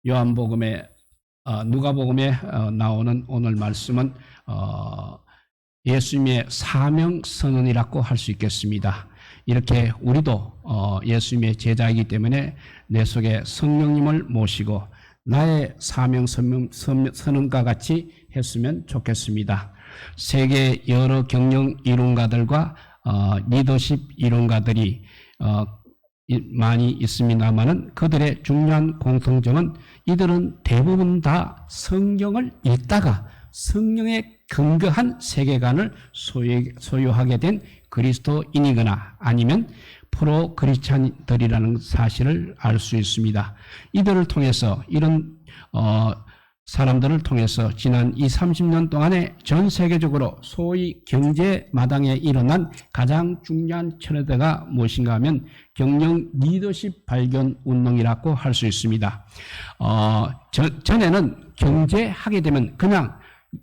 요한복음에 누가복음에 나오는 오늘 말씀은 예수님의 사명 선언이라고 할 수 있겠습니다. 이렇게 우리도 예수님의 제자이기 때문에 내 속에 성령님을 모시고 나의 사명 선언과 같이 했으면 좋겠습니다. 세계 여러 경영 이론가들과 리더십 이론가들이 많이 있습니다만은 그들의 중요한 공통점은 이들은 대부분 다 성경을 읽다가 성령에 근거한 세계관을 소유하게 된 그리스도인이거나 아니면 프로 크리스찬들이라는 사실을 알 수 있습니다. 이들을 통해서 이런 사람들을 통해서 지난 30년 동안에 전 세계적으로 소위 경제 마당에 일어난 가장 중요한 트렌드가 무엇인가 하면 경영 리더십 발견 운동이라고 할 수 있습니다. 전에는 경제하게 되면 그냥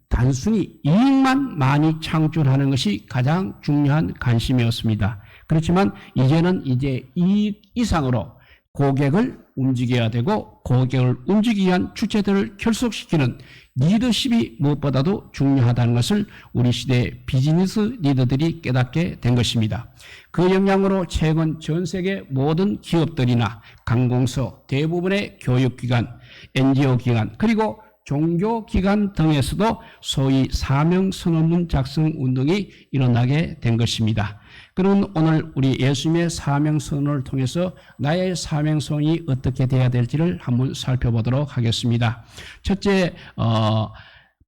단순히 이익만 많이 창출하는 것이 가장 중요한 관심이었습니다. 그렇지만 이제는 이익 이상으로 고객을 움직여야 되고 고객을 움직이기 위한 주체들을 결속시키는 리더십이 무엇보다도 중요하다는 것을 우리 시대의 비즈니스 리더들이 깨닫게 된 것입니다. 그 영향으로 최근 전 세계 모든 기업들이나 관공서, 대부분의 교육기관, NGO 기관, 그리고 종교기관 등에서도 소위 사명선언문 작성 운동이 일어나게 된 것입니다. 그럼 오늘 우리 예수님의 사명선언을 통해서 나의 사명선언이 어떻게 돼야 될지를 한번 살펴보도록 하겠습니다. 첫째,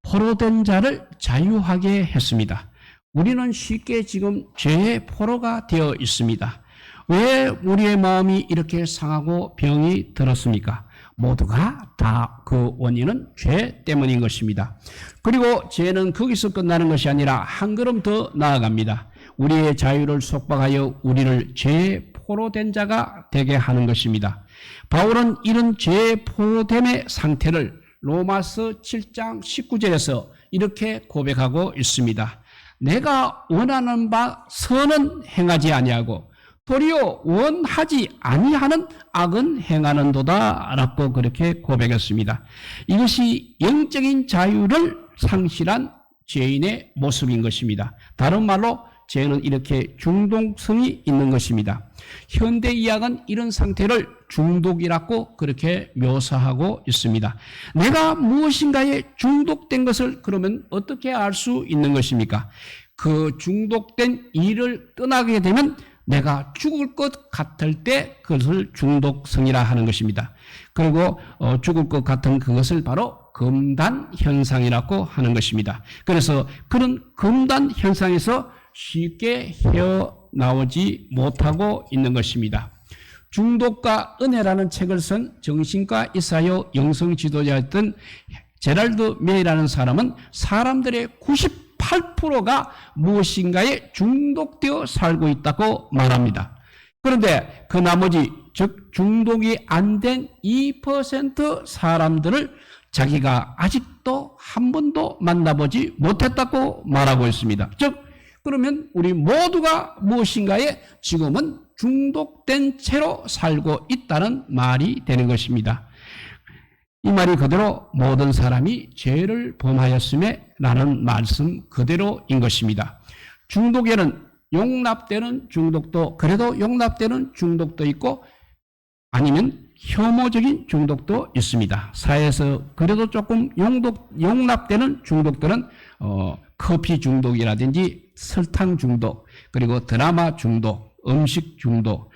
포로된 자를 자유하게 했습니다. 우리는 쉽게 지금 죄의 포로가 되어 있습니다. 왜 우리의 마음이 이렇게 상하고 병이 들었습니까? 모두가 다 그 원인은 죄 때문인 것입니다. 그리고 죄는 거기서 끝나는 것이 아니라 한 걸음 더 나아갑니다. 우리의 자유를 속박하여 우리를 죄의 포로된 자가 되게 하는 것입니다. 바울은 이런 죄의 포로됨의 상태를 로마서 7장 19절에서 이렇게 고백하고 있습니다. 내가 원하는 바 선은 행하지 아니하고 도리어 원하지 아니하는 악은 행하는도다 라고 그렇게 고백했습니다. 이것이 영적인 자유를 상실한 죄인의 모습인 것입니다. 다른 말로 죄는 이렇게 중독성이 있는 것입니다. 현대의학은 이런 상태를 중독이라고 그렇게 묘사하고 있습니다. 내가 무엇인가에 중독된 것을 그러면 어떻게 알 수 있는 것입니까? 그 중독된 일을 떠나게 되면 내가 죽을 것 같을 때 그것을 중독성이라 하는 것입니다. 그리고 죽을 것 같은 그것을 바로 금단 현상이라고 하는 것입니다. 그래서 그런 금단 현상에서 쉽게 헤어나오지 못하고 있는 것입니다. 중독과 은혜라는 책을 쓴 정신과 이사요 영성 지도자였던 제랄드 메이라는 사람은 사람들의 98%가 무엇인가에 중독되어 살고 있다고 말합니다. 그런데 그 나머지 즉 중독이 안 된 2% 사람들을 자기가 아직도 한 번도 만나보지 못했다고 말하고 있습니다. 즉 그러면 우리 모두가 무엇인가에 지금은 중독된 채로 살고 있다는 말이 되는 것입니다. 이 말이 그대로 모든 사람이 죄를 범하였음에 라는 말씀 그대로인 것입니다. 중독에는 용납되는 중독도 그래도 용납되는 중독도 있고 아니면 혐오적인 중독도 있습니다. 사회에서 그래도 조금 용납되는 중독들은 커피 중독이라든지 설탕 중독, 그리고 드라마 중독, 음식 중독,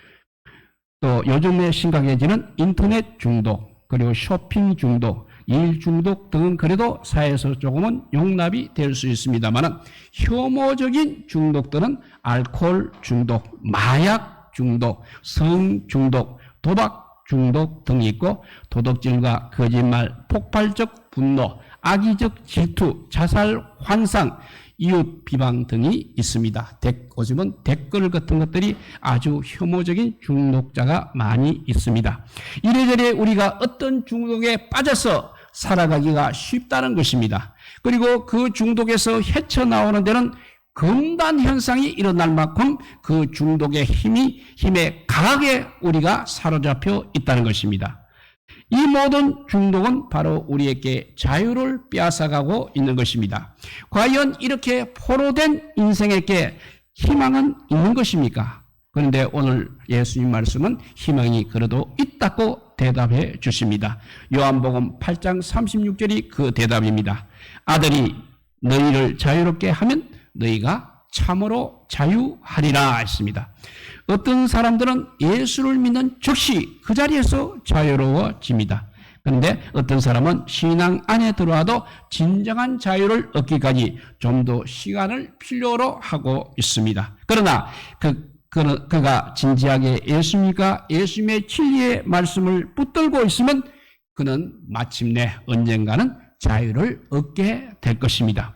또 요즘에 심각해지는 인터넷 중독, 그리고 쇼핑 중독, 일 중독 등은 그래도 사회에서 조금은 용납이 될 수 있습니다만 혐오적인 중독들은 알코올 중독, 마약 중독, 성 중독, 도박 중독 등이 있고 도덕질과 거짓말, 폭발적 분노, 악의적 질투, 자살 환상, 이웃 비방 등이 있습니다. 요즘은 댓글 같은 것들이 아주 혐오적인 중독자가 많이 있습니다. 이래저래 우리가 어떤 중독에 빠져서 살아가기가 쉽다는 것입니다. 그리고 그 중독에서 헤쳐나오는 데는 금단 현상이 일어날 만큼 그 중독의 힘에 강하게 우리가 사로잡혀 있다는 것입니다. 이 모든 중독은 바로 우리에게 자유를 빼앗아가고 있는 것입니다. 과연 이렇게 포로된 인생에게 희망은 있는 것입니까? 그런데 오늘 예수님 말씀은 희망이 그래도 있다고 대답해 주십니다. 요한복음 8장 36절이 그 대답입니다. 아들이 너희를 자유롭게 하면 너희가 참으로 자유하리라 했습니다. 어떤 사람들은 예수를 믿는 즉시 그 자리에서 자유로워집니다. 그런데 어떤 사람은 신앙 안에 들어와도 진정한 자유를 얻기까지 좀 더 시간을 필요로 하고 있습니다. 그러나 그가 진지하게 예수님과 예수님의 진리의 말씀을 붙들고 있으면 그는 마침내 언젠가는 자유를 얻게 될 것입니다.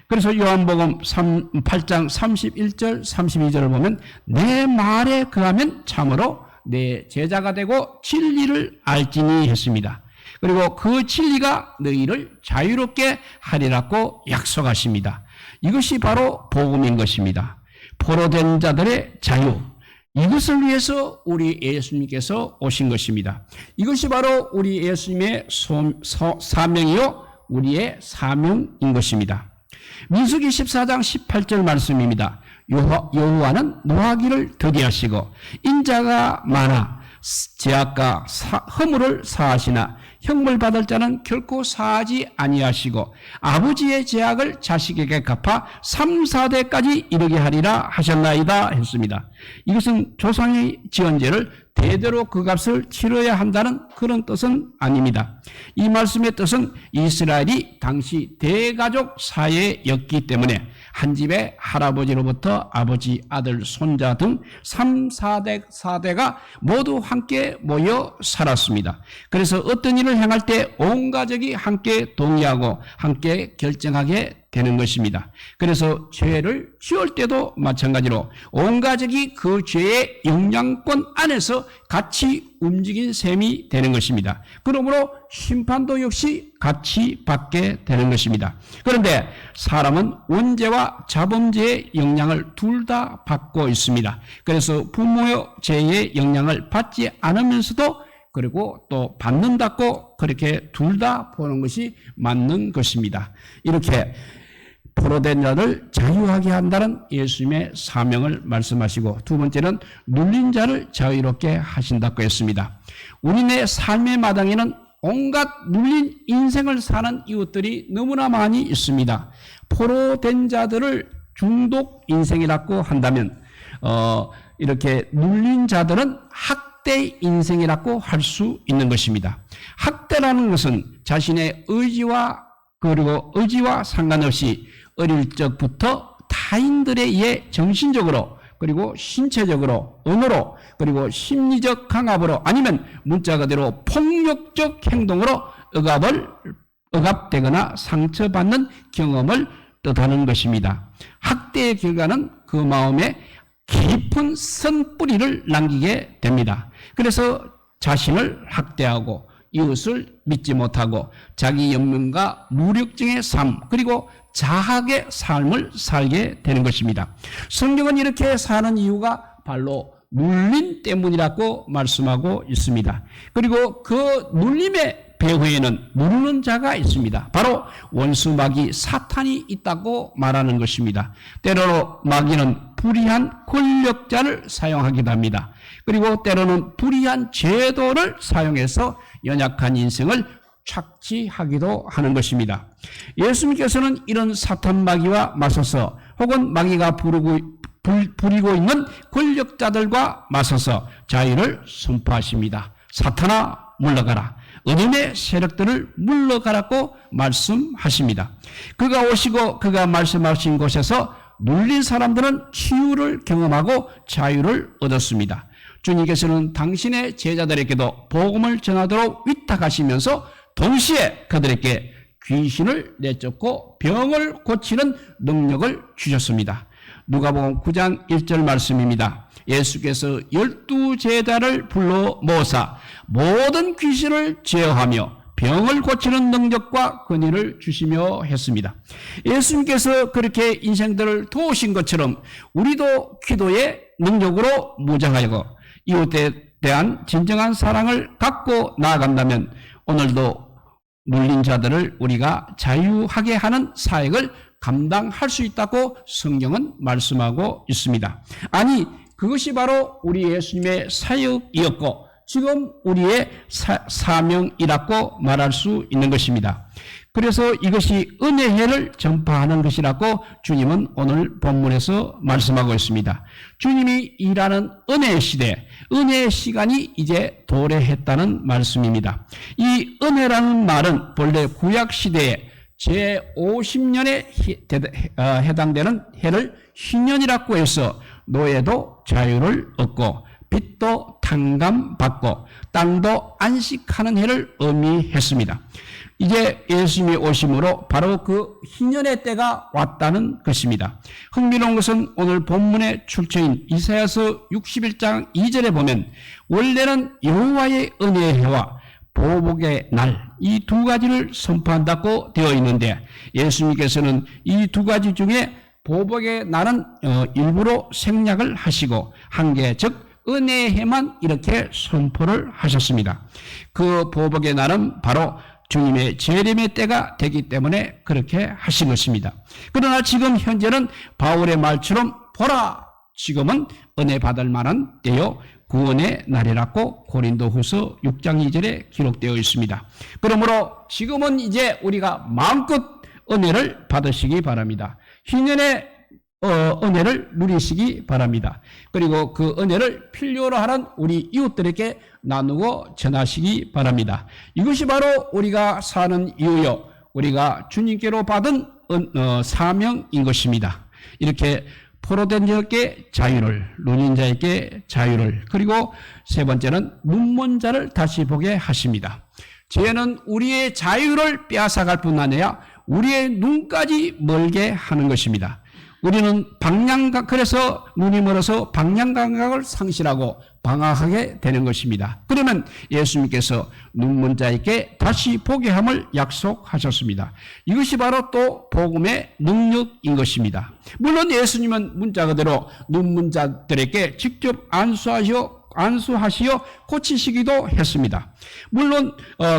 그래서 요한복음 8장 31절 32절을 보면 내 말에 거하면 참으로 내 제자가 되고 진리를 알지니 했습니다. 그리고 그 진리가 너희를 자유롭게 하리라고 약속하십니다. 이것이 바로 복음인 것입니다. 포로된 자들의 자유, 이것을 위해서 우리 예수님께서 오신 것입니다. 이것이 바로 우리 예수님의 사명이요 우리의 사명인 것입니다. 민수기 14장 18절 말씀입니다. 여호와는 노하기를 더디하시고 인자가 많아 죄악과 허물을 사하시나 형벌 받을 자는 결코 사하지 아니하시고 아버지의 죄악을 자식에게 갚아 3, 4대까지 이르게 하리라 하셨나이다 했습니다. 이것은 조상의 지은 죄를 대대로 그 값을 치러야 한다는 그런 뜻은 아닙니다. 이 말씀의 뜻은 이스라엘이 당시 대가족 사회였기 때문에 한 집에 할아버지로부터 아버지, 아들, 손자 등 3, 4대가 모두 함께 모여 살았습니다. 그래서 어떤 일을 행할 때 온 가족이 함께 동의하고 함께 결정하게 되는 것입니다. 그래서 죄를 지을 때도 마찬가지로 온 가족이 그 죄의 영향권 안에서 같이 움직인 셈이 되는 것입니다. 그러므로 심판도 역시 같이 받게 되는 것입니다. 그런데 사람은 원죄와 자범죄의 영향을 둘 다 받고 있습니다. 그래서 부모의 죄의 영향을 받지 않으면서도 그리고 또 받는다고 그렇게 둘 다 보는 것이 맞는 것입니다. 이렇게 포로된 자를 자유하게 한다는 예수님의 사명을 말씀하시고 두 번째는 눌린 자를 자유롭게 하신다고 했습니다. 우리네 삶의 마당에는 온갖 눌린 인생을 사는 이웃들이 너무나 많이 있습니다. 포로된 자들을 중독 인생이라고 한다면 이렇게 눌린 자들은 학대 인생이라고 할 수 있는 것입니다. 학대라는 것은 자신의 의지와 상관없이 어릴 적부터 타인들에 의해 정신적으로 그리고 신체적으로 언어로 그리고 심리적 강압으로 아니면 문자 그대로 폭력적 행동으로 억압되거나 상처받는 경험을 뜻하는 것입니다. 학대의 결과는 그 마음에 깊은 선뿌리를 남기게 됩니다. 그래서 자신을 학대하고 이웃을 믿지 못하고 자기 연민과 무력증의 삶 그리고 자학의 삶을 살게 되는 것입니다. 성경은 이렇게 사는 이유가 바로 눌림 때문이라고 말씀하고 있습니다. 그리고 그 눌림의 배후에는 모르는 자가 있습니다. 바로 원수 마귀 사탄이 있다고 말하는 것입니다. 때로 마귀는 불의한 권력자를 사용하기도 합니다. 그리고 때로는 불의한 제도를 사용해서 연약한 인생을 착취하기도 하는 것입니다. 예수님께서는 이런 사탄 마귀와 맞서서 혹은 마귀가 부리고 있는 권력자들과 맞서서 자유를 선포하십니다. 사탄아 물러가라. 어둠의 세력들을 물러가라고 말씀하십니다. 그가 오시고 그가 말씀하신 곳에서 눌린 사람들은 치유를 경험하고 자유를 얻었습니다. 주님께서는 당신의 제자들에게도 복음을 전하도록 위탁하시면서 동시에 그들에게 귀신을 내쫓고 병을 고치는 능력을 주셨습니다. 누가복음 9장 1절 말씀입니다. 예수께서 12제자를 불러 모으사 모든 귀신을 제어하며 병을 고치는 능력과 권위를 주시며 했습니다. 예수님께서 그렇게 인생들을 도우신 것처럼 우리도 기도의 능력으로 무장하고 대한 진정한 사랑을 갖고 나아간다면 오늘도 눌린 자들을 우리가 자유하게 하는 사역을 감당할 수 있다고 성경은 말씀하고 있습니다. 아니, 그것이 바로 우리 예수님의 사역이었고 지금 우리의 사명이라고 말할 수 있는 것입니다. 그래서 이것이 은혜를 전파하는 것이라고 주님은 오늘 본문에서 말씀하고 있습니다. 주님이 일하는 은혜의 시대, 은혜의 시간이 이제 도래했다는 말씀입니다. 이 은혜라는 말은 본래 구약시대에 제50년에 해당되는 해를 희년이라고 해서 노예도 자유를 얻고 빚도 탕감받고 땅도 안식하는 해를 의미했습니다. 이제 예수님이 오심으로 바로 그 희년의 때가 왔다는 것입니다. 흥미로운 것은 오늘 본문의 출처인 이사야서 61장 2절에 보면 원래는 여호와의 은혜의 해와 보복의 날, 이 두 가지를 선포한다고 되어 있는데 예수님께서는 이 두 가지 중에 보복의 날은 일부러 생략을 하시고 한 개, 즉 은혜의 해만 이렇게 선포를 하셨습니다. 그 보복의 날은 바로 주님의 재림의 때가 되기 때문에 그렇게 하신 것입니다. 그러나 지금 현재는 바울의 말처럼 보라, 지금은 은혜 받을 만한 때요 구원의 날이라고 고린도후서 6장 2절에 기록되어 있습니다. 그러므로 지금은 이제 우리가 마음껏 은혜를 받으시기 바랍니다. 희년의 은혜를 누리시기 바랍니다. 그리고 그 은혜를 필요로 하는 우리 이웃들에게 나누고 전하시기 바랍니다. 이것이 바로 우리가 사는 이유요, 우리가 주님께로 받은 사명인 것입니다. 이렇게 포로된 자에게 자유를, 눌린 자에게 자유를, 그리고 세 번째는 눈먼 자를 다시 보게 하십니다. 죄는 우리의 자유를 빼앗아갈 뿐 아니라 우리의 눈까지 멀게 하는 것입니다. 우리는 그래서 눈이 멀어서 방향 감각을 상실하고 방황하게 되는 것입니다. 그러면 예수님께서 눈먼 자에게 다시 보게 함을 약속하셨습니다. 이것이 바로 또 복음의 능력인 것입니다. 물론 예수님은 문자 그대로 눈먼 자들에게 직접 안수하시어 고치시기도 했습니다. 물론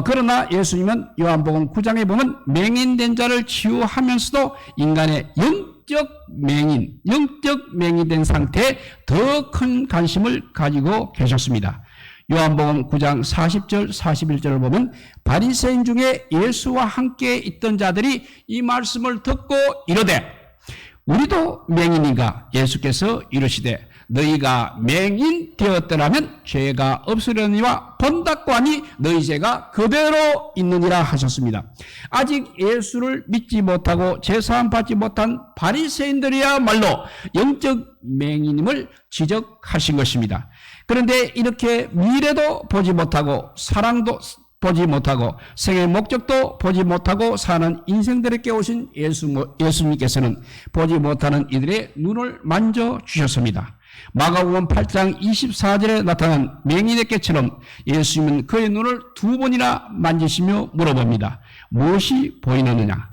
그러나 예수님은 요한복음 9장에 보면 맹인된 자를 치유하면서도 인간의 영적 맹인이 된 상태에 더 큰 관심을 가지고 계셨습니다. 요한복음 9장 40절 41절을 보면 바리새인 중에 예수와 함께 있던 자들이 이 말씀을 듣고 이르되 우리도 맹인인가? 예수께서 이르시되 너희가 맹인 되었더라면 죄가 없으려니와 본다고 하니 너희 죄가 그대로 있느니라 하셨습니다. 아직 예수를 믿지 못하고 제사함 받지 못한 바리새인들이야말로 영적 맹인임을 지적하신 것입니다. 그런데 이렇게 미래도 보지 못하고 사랑도 보지 못하고 생의 목적도 보지 못하고 사는 인생들에게 오신 예수님께서는 보지 못하는 이들의 눈을 만져주셨습니다. 마가복음 8장 24절에 나타난 맹인의 깨처럼 예수님은 그의 눈을 두 번이나 만지시며 물어봅니다. 무엇이 보이느냐?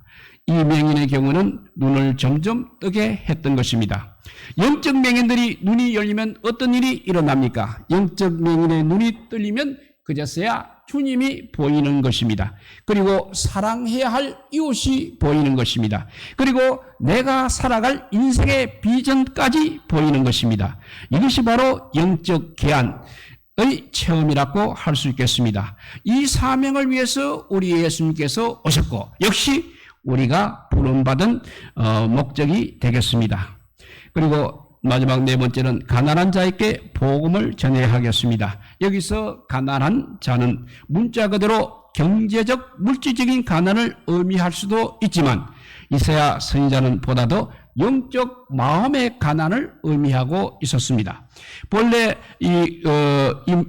이 맹인의 경우는 눈을 점점 뜨게 했던 것입니다. 영적 맹인들이 눈이 열리면 어떤 일이 일어납니까? 영적 맹인의 눈이 뚫리면 그제서야 주님이 보이는 것입니다. 그리고 사랑해야 할 이웃이 보이는 것입니다. 그리고 내가 살아갈 인생의 비전까지 보이는 것입니다. 이것이 바로 영적 계안의 체험이라고 할 수 있겠습니다. 이 사명을 위해서 우리 예수님께서 오셨고 역시 우리가 부름받은 목적이 되겠습니다. 그리고 마지막 네 번째는 가난한 자에게 복음을 전해야 하겠습니다. 여기서 가난한 자는 문자 그대로 경제적 물질적인 가난을 의미할 수도 있지만 이사야 선지자는 보다 더 영적 마음의 가난을 의미하고 있었습니다. 본래 이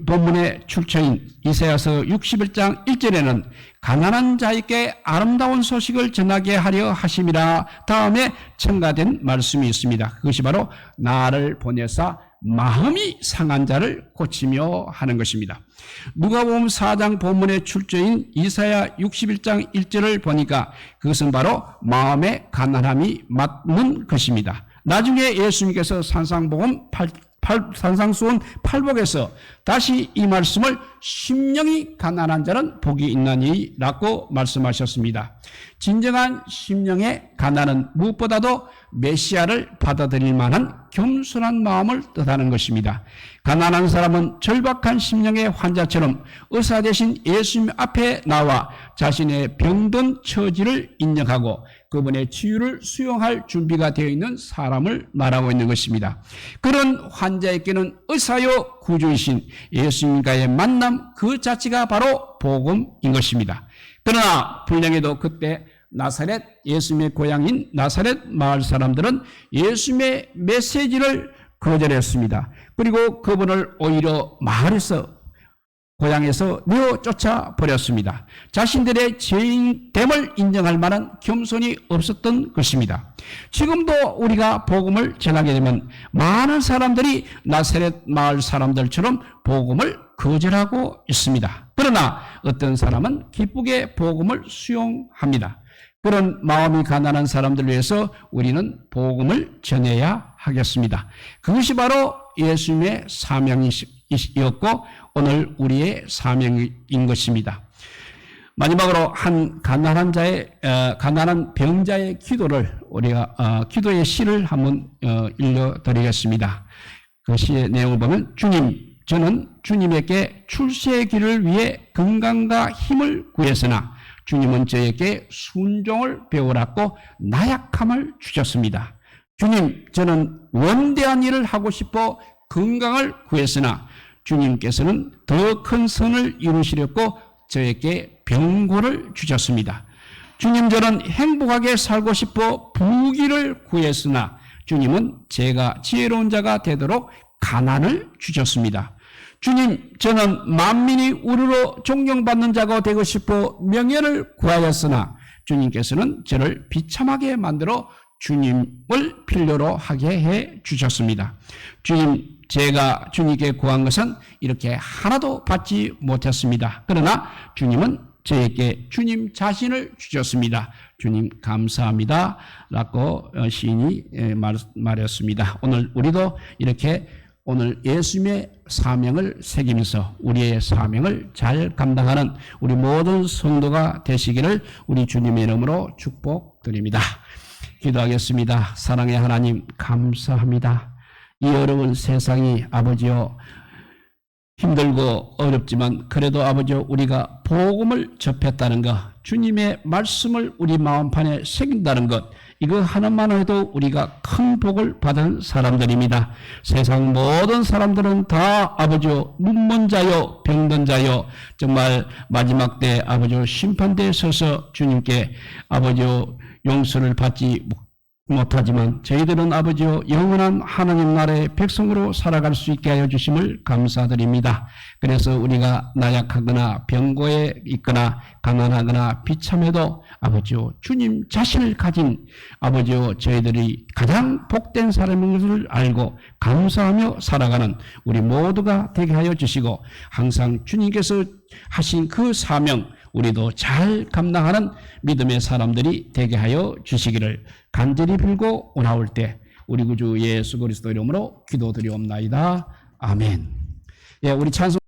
본문의 출처인 이사야서 61장 1절에는 가난한 자에게 아름다운 소식을 전하게 하려 하심이라 다음에 첨가된 말씀이 있습니다. 그것이 바로 나를 보내사 마음이 상한 자를 고치며 하는 것입니다. 누가복음 4장 본문의 출처인 이사야 61장 1절을 보니까 그것은 바로 마음의 가난함이 맞는 것입니다. 나중에 예수님께서 산상복음 산상수훈 팔복에서 다시 이 말씀을 심령이 가난한 자는 복이 있나니라고 말씀하셨습니다. 진정한 심령의 가난은 무엇보다도 메시아를 받아들일 만한 겸손한 마음을 뜻하는 것입니다. 가난한 사람은 절박한 심령의 환자처럼 의사 대신 예수님 앞에 나와 자신의 병든 처지를 인정하고 그분의 치유를 수용할 준비가 되어 있는 사람을 말하고 있는 것입니다. 그런 환자에게는 의사요 구주이신 예수님과의 만남 그 자체가 바로 복음인 것입니다. 그러나 불량에도 그때 나사렛, 예수님의 고향인 나사렛 마을 사람들은 예수님의 메시지를 거절했습니다. 그리고 그분을 오히려 마을에서, 고향에서 내어 쫓아 버렸습니다. 자신들의 죄인됨을 인정할 만한 겸손이 없었던 것입니다. 지금도 우리가 복음을 전하게 되면 많은 사람들이 나사렛 마을 사람들처럼 복음을 거절하고 있습니다. 그러나 어떤 사람은 기쁘게 복음을 수용합니다. 그런 마음이 가난한 사람들을 위해서 우리는 복음을 전해야 하겠습니다. 그것이 바로 예수님의 사명이었고 오늘 우리의 사명인 것입니다. 마지막으로 한 가난한 병자의 기도를 우리가 기도의 시를 한번 읽어드리겠습니다. 그 시의 내용을 보면 주님, 저는 주님에게 출세의 길을 위해 건강과 힘을 구했으나 주님은 저에게 순종을 배우라고 나약함을 주셨습니다. 주님, 저는 원대한 일을 하고 싶어 건강을 구했으나 주님께서는 더 큰 선을 이루시려고 저에게 병고를 주셨습니다. 주님, 저는 행복하게 살고 싶어 부귀를 구했으나 주님은 제가 지혜로운 자가 되도록 가난을 주셨습니다. 주님, 저는 만민이 우르르 존경받는 자가 되고 싶어 명예를 구하였으나 주님께서는 저를 비참하게 만들어 주님을 필요로 하게 해 주셨습니다. 주님, 제가 주님께 구한 것은 이렇게 하나도 받지 못했습니다. 그러나 주님은 저에게 주님 자신을 주셨습니다. 주님 감사합니다 라고 시인이 말했습니다. 오늘 우리도 이렇게 오늘 예수님의 사명을 새기면서 우리의 사명을 잘 감당하는 우리 모든 성도가 되시기를 우리 주님의 이름으로 축복드립니다. 기도하겠습니다. 사랑의 하나님 감사합니다. 이 어려운 세상이 아버지여 힘들고 어렵지만 그래도 아버지여 우리가 복음을 접했다는 것, 주님의 말씀을 우리 마음판에 새긴다는 것, 이거 하나만 해도 우리가 큰 복을 받은 사람들입니다. 세상 모든 사람들은 다 아버지여 눈먼 자요 병든 자요 정말 마지막 때 아버지여 심판대에 서서 주님께 아버지여 용서를 받지 못하지만 저희들은 아버지여 영원한 하나님 나라의 백성으로 살아갈 수 있게 하여 주심을 감사드립니다. 그래서 우리가 나약하거나 병고에 있거나 가난하거나 비참해도 아버지여 주님 자신을 가진 아버지여 저희들이 가장 복된 사람인 것을 알고 감사하며 살아가는 우리 모두가 되게 하여 주시고 항상 주님께서 하신 그 사명 우리도 잘 감당하는 믿음의 사람들이 되게 하여 주시기를 간절히 빌고 오나올 때 우리 구주 예수 그리스도 이름으로 기도드리옵나이다. 아멘. 예, 우리 찬송